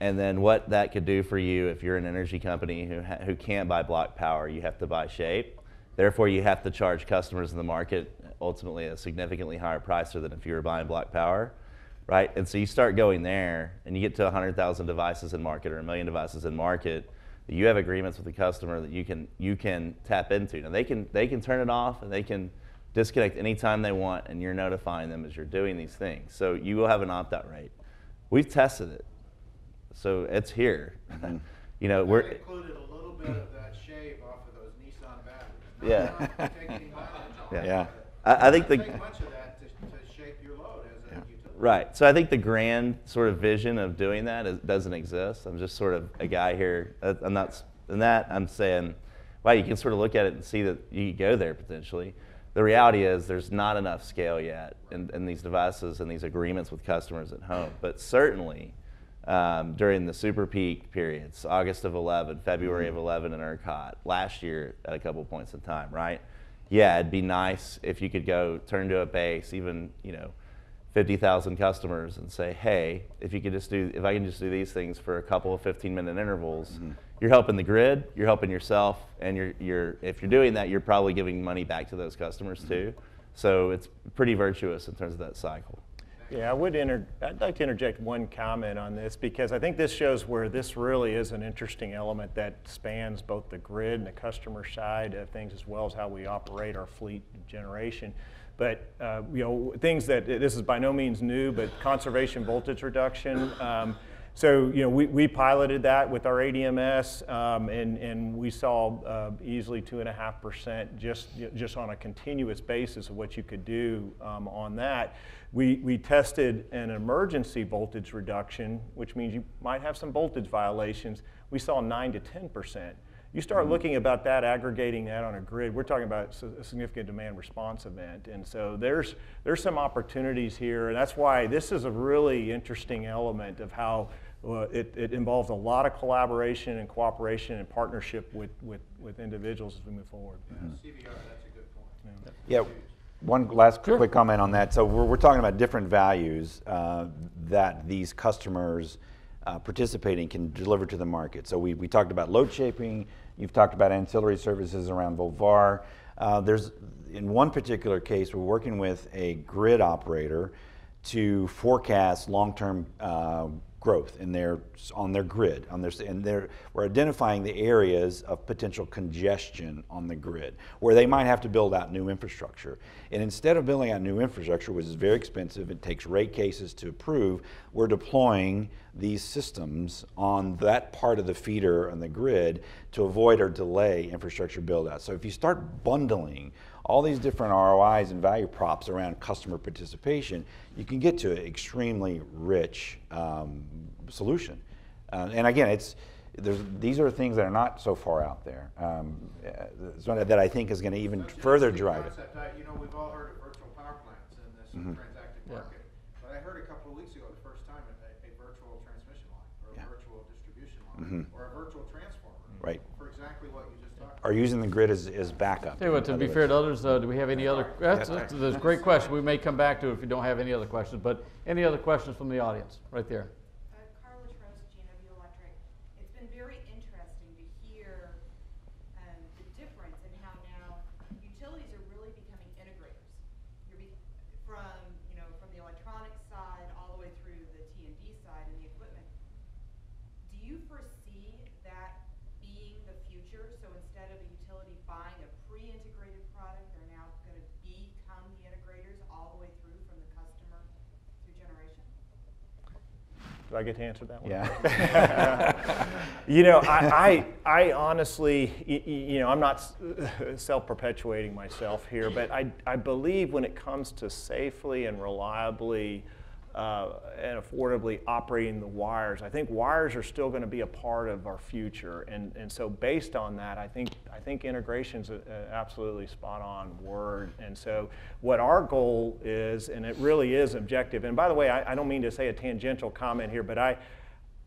And then what that could do for you if you're an energy company who can't buy block power, you have to buy shape. Therefore, you have to charge customers in the market ultimately a significantly higher price than if you were buying block power, right? And so you start going there, and you get to 100,000 devices in market or 1 million devices in market. You have agreements with the customer that you can tap into. Now they can turn it off and they can disconnect anytime they want, and you're notifying them as you're doing these things. So you will have an opt-out rate. We've tested it, so it's here. We're included a little bit of that shave off of those Yeah. Take any mileage off. Yeah. I think Take much of that to shape your load as a utility. Right. So I think the grand sort of vision of doing that doesn't exist. I'm just sort of a guy here. I'm not in that. I'm saying, wow, you can sort of look at it and see that you could go there potentially. The reality is there's not enough scale yet in these devices and these agreements with customers at home. But certainly during the super peak periods, August of 11, February of 11 in ERCOT, last year at a couple points in time, right? Yeah, it'd be nice if you could go turn to a base, even 50,000 customers, and say, hey, if I can just do these things for a couple of 15-minute intervals, you're helping the grid, you're helping yourself, and if you're doing that, you're probably giving money back to those customers too. So it's pretty virtuous in terms of that cycle. Yeah, I'd like to interject one comment on this, because I think this shows where this really is an interesting element that spans both the grid and the customer side of things, as well as how we operate our fleet generation. But things that, this is by no means new, but conservation voltage reduction. So we piloted that with our ADMS, and we saw easily 2.5% just on a continuous basis of what you could do on that. We tested an emergency voltage reduction, which means you might have some voltage violations. We saw 9 to 10%. You start looking about that, aggregating that on a grid, we're talking about a significant demand response event. And so there's some opportunities here, and that's why this is a really interesting element of how it involves a lot of collaboration and cooperation and partnership with individuals as we move forward. CVR, that's a good point. Yeah. One last quick comment on that. So we're talking about different values that these customers participating can deliver to the market. So we talked about load shaping. You've talked about ancillary services around Volvar. There's, in one particular case, we're working with a grid operator to forecast long-term growth on their grid, we're identifying the areas of potential congestion on the grid where they might have to build out new infrastructure. And instead of building out new infrastructure, which is very expensive, it takes rate cases to approve, we're deploying these systems on that part of the feeder on the grid to avoid or delay infrastructure build out. So if you start bundling all these different ROIs and value props around customer participation, you can get to an extremely rich solution. And again, these are things that are not so far out there. That I think is going to even further drive it. We've all heard of virtual power plants in this transacted market, but I heard a couple of weeks ago, the first time, a virtual transmission line, or a virtual distribution line, or a virtual transformer, right, for exactly what you just talked about. Are using the grid as backup. Tell you what, to be fair to others, do we have any other? That's a great question. We may come back to it if you don't have any other questions. But any other questions from the audience, right there? Do I get to answer that one? Yeah. I honestly, I'm not self-perpetuating myself here, but I believe when it comes to safely and reliably and affordably operating the wires, I think wires are still going to be a part of our future. And so based on that, I think integration's an absolutely spot on word. And so what our goal is, and it really is objective, and by the way, I don't mean to say a tangential comment here, but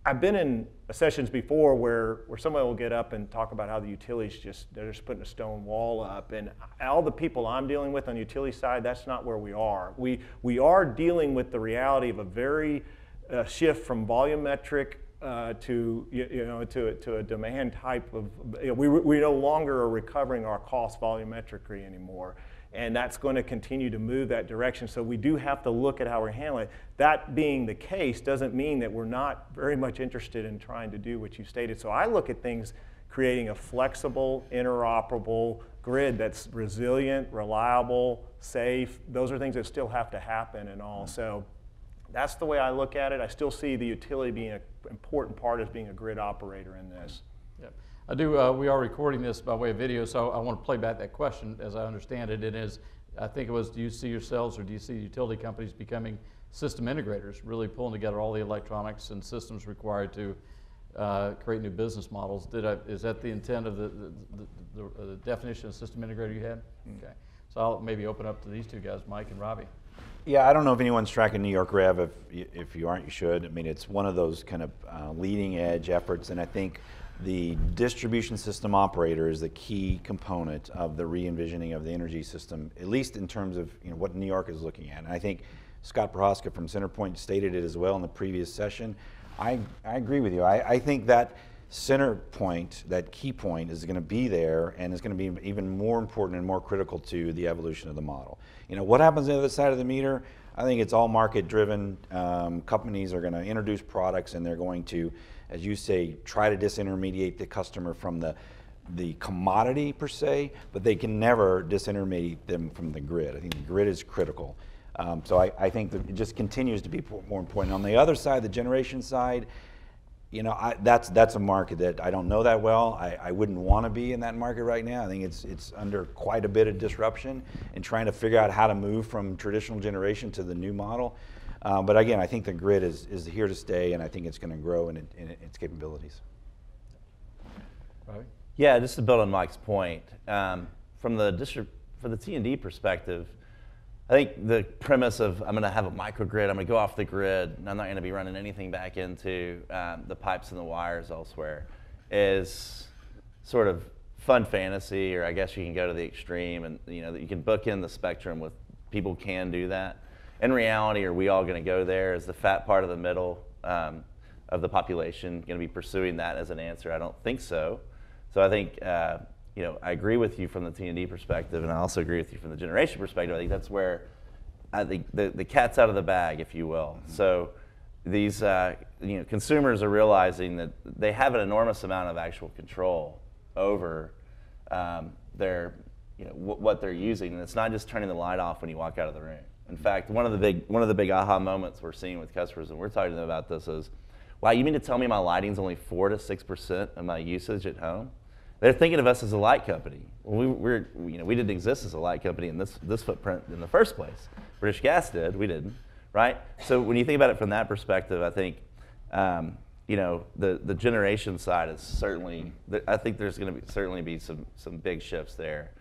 I've been in sessions before where somebody will get up and talk about how the utilities they're just putting a stone wall up, and all the people I'm dealing with on the utility side, that's not where we are. We are dealing with the reality of a very shift from volumetric to a demand type of, we no longer are recovering our costs volumetrically anymore. And that's going to continue to move that direction. So we do have to look at how we're handling it. That being the case doesn't mean that we're not very much interested in trying to do what you stated. So I look at things creating a flexible, interoperable grid that's resilient, reliable, safe. Those are things that still have to happen and all. So that's the way I look at it. I still see the utility being an important part as being a grid operator in this. Yep. I do. We are recording this by way of video, so I want to play back that question as I understand it. It is, I think it was, do you see yourselves or do you see utility companies becoming system integrators, really pulling together all the electronics and systems required to create new business models? Is that the intent of the definition of system integrator you had? Okay. So I'll maybe open up to these two guys, Mike and Robbie. Yeah, I don't know if anyone's tracking New York Rev. If you aren't, you should. I mean, it's one of those kind of leading edge efforts, and I think the distribution system operator is the key component of the re-envisioning of the energy system, at least in terms of what New York is looking at. And I think Scott Prohaska from CenterPoint stated it as well in the previous session. I agree with you. I think that center point, that key point, is going to be there, and is going to be even more important and more critical to the evolution of the model. What happens on the other side of the meter? I think it's all market driven. Companies are going to introduce products, and they're going to, as you say, try to disintermediate the customer from the commodity per se, but they can never disintermediate them from the grid. I think the grid is critical. So I think that it just continues to be more important. On the other side, the generation side, that's a market that I don't know that well. I wouldn't want to be in that market right now. I think it's under quite a bit of disruption and trying to figure out how to move from traditional generation to the new model. But again, I think the grid is here to stay, and I think it's going to grow in its capabilities. Robbie? Yeah, just to build on Mike's point, from the T&D perspective, I think the premise of I'm going to have a microgrid, I'm going to go off the grid, and I'm not going to be running anything back into the pipes and the wires elsewhere, is sort of fun fantasy, or I guess you can go to the extreme, and that you can book in the spectrum with people can do that. In reality, are we all going to go there? Is the fat part of the middle of the population going to be pursuing that as an answer? I don't think so. So I think I agree with you from the T&D perspective, and I also agree with you from the generation perspective. I think that's where I think the cat's out of the bag, if you will. So these consumers are realizing that they have an enormous amount of actual control over their what they're using, and it's not just turning the light off when you walk out of the room. In fact, one of the big aha moments we're seeing with customers, and we're talking to them about this, is, wow, you mean to tell me my lighting's only 4 to 6% of my usage at home? They're thinking of us as a light company. Well, we didn't exist as a light company in this footprint in the first place. British Gas did, we didn't, right? So when you think about it from that perspective, I think the generation side is certainly, I think there's going to certainly be some big shifts there.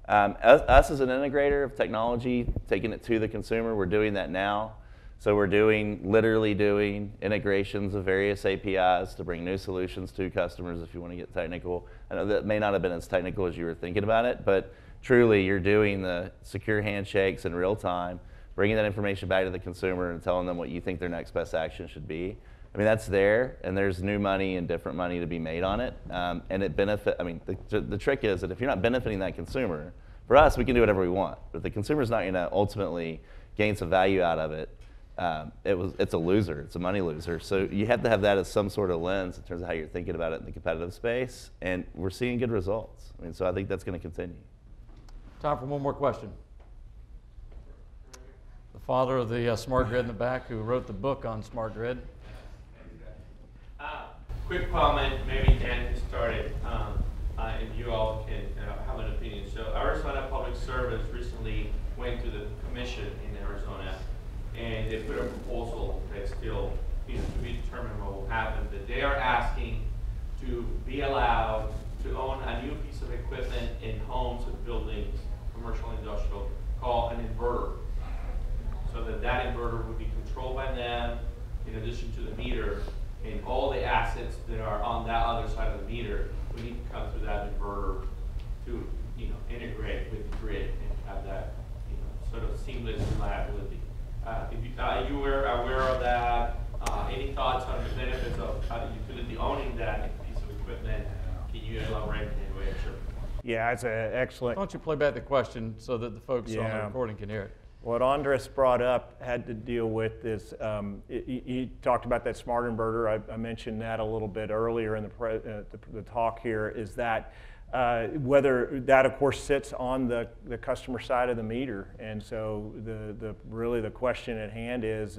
Us as an integrator of technology, taking it to the consumer, we're doing that now. So we're literally doing integrations of various APIs to bring new solutions to customers, if you want to get technical. I know that may not have been as technical as you were thinking about it, but truly you're doing the secure handshakes in real time, bringing that information back to the consumer and telling them what you think their next best action should be. I mean, that's there, and there's new money and different money to be made on it. And it the trick is that if you're not benefiting that consumer, for us, we can do whatever we want, but if the consumer's not going to ultimately gain some value out of it, it's a loser. It's a money loser. So you have to have that as some sort of lens in terms of how you're thinking about it in the competitive space, and we're seeing good results. I mean, so I think that's going to continue. Time for one more question. The father of the smart grid in the back, who wrote the book on smart grid. Quick comment, maybe Dan can start it, and you all can have an opinion. So Arizona Public Service recently went to the commission in Arizona, and they put a proposal that's still to be determined what will happen, that they are asking to be allowed to own a new piece of equipment in homes and buildings, commercial and industrial, called an inverter. So that inverter would be controlled by them in addition to the meter, and all the assets that are on that other side of the meter, we need to come through that inverter to integrate with the grid and have that sort of seamless reliability. If you were aware of that, any thoughts on the benefits of utility owning that piece of equipment? Can you elaborate in any way? Sure. Yeah, it's an excellent. Why don't you play back the question so that the folks on the recording can hear it? What Andres brought up had to deal with this. He talked about that smart inverter. I mentioned that a little bit earlier in the talk here, is that whether that, of course, sits on the customer side of the meter. And so really the question at hand is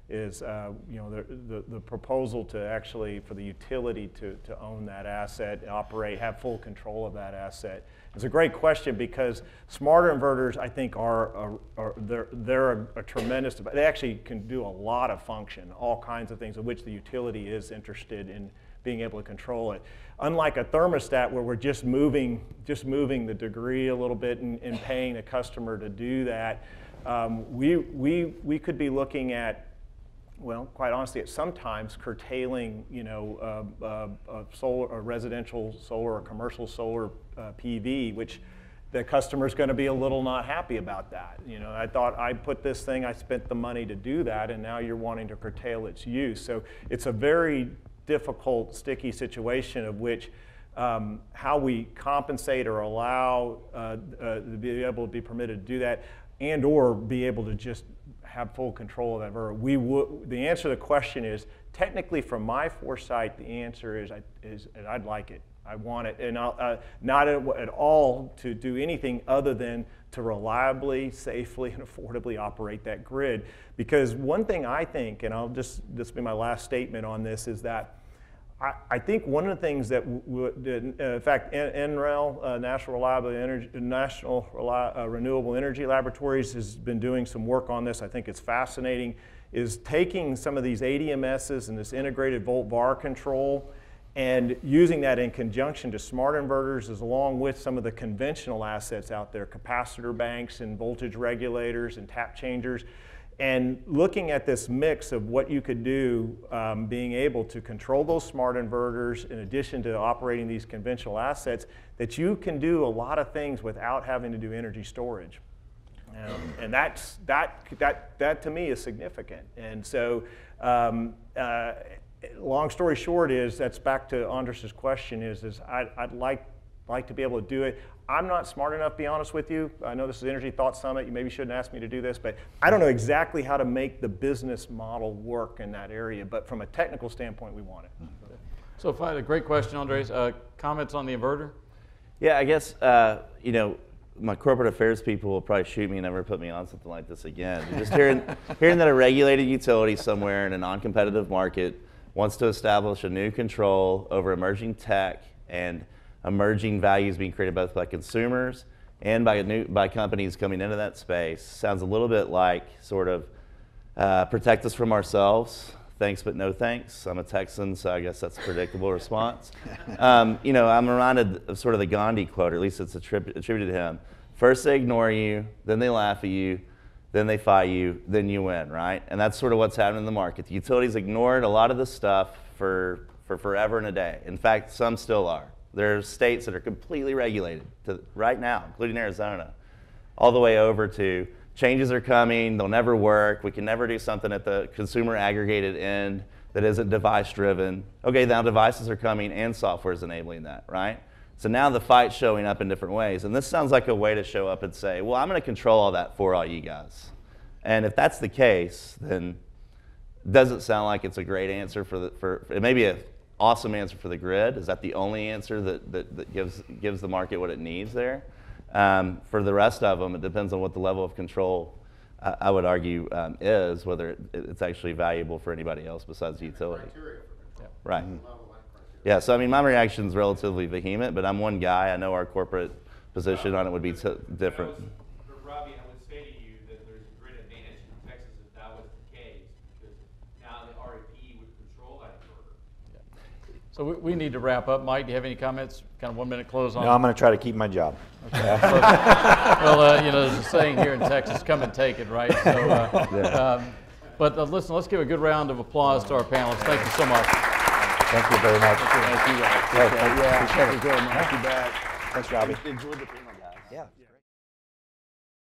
you know, the proposal to actually for the utility to own that asset, operate, have full control of that asset. It's a great question because smarter inverters, I think, they're a tremendous. They actually can do a lot of function, all kinds of things of which the utility is interested in being able to control it. Unlike a thermostat where we're just moving the degree a little bit and paying the customer to do that, we could be looking at, well, quite honestly, at sometimes curtailing, you know, solar, residential solar or commercial solar PV, which the customer's going to be a little not happy about that. You know, I thought I put this thing, I spent the money to do that, and now you're wanting to curtail its use. So it's a very difficult, sticky situation of which how we compensate or allow to be able to be permitted to do that, and or be able to just have full control of that inverter. The answer to the question is, technically from my foresight, the answer is I'd like it. I want it, and not at all to do anything other than to reliably, safely, and affordably operate that grid. Because one thing I think, and this will be my last statement on this, is that I think one of the things that, in fact, NREL, National Renewable Energy Laboratories, has been doing some work on this. I think it's fascinating, is taking some of these ADMSs and this integrated volt-var control and using that in conjunction to smart inverters, as along with some of the conventional assets out there, capacitor banks and voltage regulators and tap changers, and looking at this mix of what you could do, being able to control those smart inverters in addition to operating these conventional assets, that you can do a lot of things without having to do energy storage. And that to me is significant. And so long story short is, that's back to Andres's question, is I'd like to be able to do it. I'm not smart enough, to be honest with you. I know this is Energy Thought Summit. You maybe shouldn't ask me to do this, but I don't know exactly how to make the business model work in that area. But from a technical standpoint, we want it. So if I had a great question, Andres, comments on the inverter? Yeah, I guess, you know, my corporate affairs people will probably shoot me and never put me on something like this again. Just hearing that a regulated utility somewhere in a non-competitive market wants to establish a new control over emerging tech and emerging values being created both by consumers and by companies coming into that space sounds a little bit like sort of protect us from ourselves. Thanks, but no thanks. I'm a Texan, so I guess that's a predictable response. You know, I'm reminded of sort of the Gandhi quote, or at least it's attributed to him. First they ignore you, then they laugh at you, then they fight you, then you win, right? And that's sort of what's happening in the market. The utilities ignored a lot of this stuff for forever and a day. In fact, some still are. There are states that are completely regulated right now, including Arizona, all the way over to changes are coming, they'll never work, we can never do something at the consumer aggregated end that isn't device driven. Okay, now devices are coming and software is enabling that, right? So now the fight's showing up in different ways. And this sounds like a way to show up and say, well, I'm gonna control all that for all you guys. And if that's the case, then it doesn't sound like it's a great answer it may be an awesome answer for the grid. Is that the only answer that gives the market what it needs there? For the rest of them, it depends on what the level of control, I would argue, is, whether it's actually valuable for anybody else besides the utility. Yeah. Right. Yeah, so I mean, my reaction is relatively vehement, but I'm one guy. I know our corporate position on it would be different. Robbie, I would say to you that there's a great advantage in Texas if that was the case, because now the REP would control that inverter. Yeah. So we need to wrap up. Mike, do you have any comments? Kind of 1 minute close on. No, I'm going to try to keep my job. Okay. Well, you know, there's a saying here in Texas, come and take it, right? So, but listen, let's give a good round of applause to our panelists. Thank you so much. Thank you very much. Thank you guys. Thank you. Yeah, thank you very much. Thanks, Robbie. Enjoyed the panel, guys. Yeah.